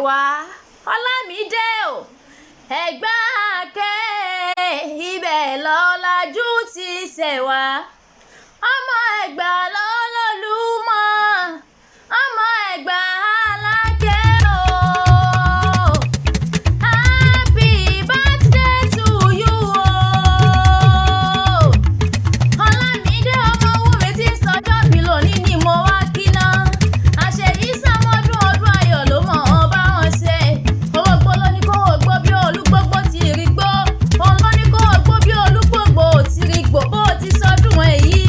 wá Ọlámídé o Ẹ̀gbá Àkẹ́ ibẹ̀ lọ́làjú ti ṣẹ̀ wá ọmọ Ẹ̀gbá lọ́lọ́lùmọ́ ọmọ Ẹ̀gbá Alákẹ́ o. Happy birthday to you o. Ọlámídé ọmọ Wúmi tí ń sọjọ́ bí lónìí ni mo wá kí ná. Àṣeyí sàmọ́dún ọdún ayọ̀ ló mọ̀ ọ́ bá wọn ṣe. Owó ló ní kó o gbó bí olúgbógbó ti rí gbó. Òun ló ní kó o gbó bí olúgbógbó ti rí gbó. Bó o ti sọdún èyí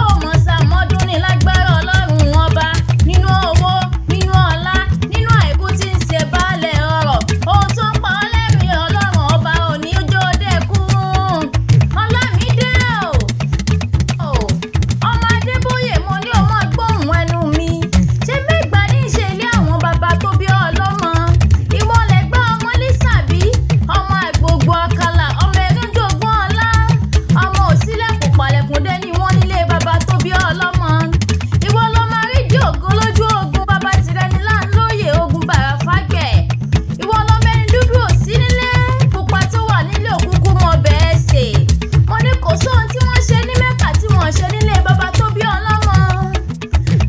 ó mọ̀ sàmọ́dún ní lágbára Ọlọ́run ọba. Nínú owó nínú ọlá nínú àìkú tí ń ṣe baálẹ̀ ọrọ̀. Ohun tó ń pa ọ́ lẹ́rìn Ọlọ́run ọba ò ní jó dẹ́kun. Ọlámídé o ọmọ Adébóyè mo ní o máa gbóhùn ẹnu mi. Ṣé mẹ́gbàá ní ìṣe ilé àwọn bàbá tó bí ọlọ́mọ? Ìwọ lẹ̀gbá ọmọ Lísàbí ọmọ Àgbògbò Àkàlà ọmọ Ẹ̀rìndògún ọlá ọmọ Òsílẹ̀kùn pàlẹ̀kùndé ni wọ́n nílé bàbá tó bí ọlọ́mọ. Ìwọ ló máa rí di ògo lójú ogun bàbá tirẹ̀ ní láńlóye ogun bàrà fágbẹ̀. Ìwọ ló mẹ́ni dúdú òsí nílé pupa tó wà nílé òkúkú mọ bẹ́ẹ̀ sè. Mo ní kò sóhun tí wọ́n ṣe ní Mẹ́kà tí wọ́n ṣe nílé bàbá tó bí ọlọ́mọ.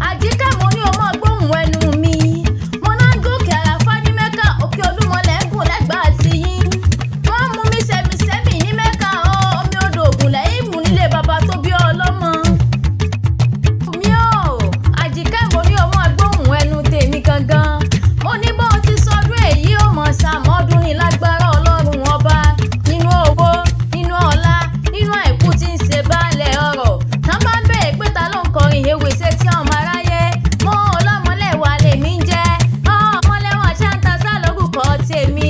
Àjíkẹ́ mo ní o máa gbóhùn ẹnu mi. Mo náà ń gòkè àràfá ní Mẹ́kà òkè Olúmọ lẹ́gùn lẹ́gbàá ti yín. Wọ́n mú mi sẹ̀mìsẹ́mì ní Mẹ́kà omi odò Ògùn lẹ́yìn mú nílé bàbá tó bí ọlọ́mọ. Mi ò Àjíkẹ́ mo ní o máa gbóhùn ẹnu tèmi gangan. Mo ní bó ti sọdún èyí ó mọ̀ sàmọ́dún ní lágbára Ọlọ́run ọba. Nínú owó nínú ọlá nínú àìkú tí ń ṣe baálẹ̀ ọrọ̀. Tán bá ń bèèrè pé ta ló ń kọrin ewé sétí ọmọ aráyé. Mo ọlọ́mọlẹ́wà lèmi ń jẹ́ ọmọlẹ́wọ̀n ṣáńtà sálórúkọ tèmi.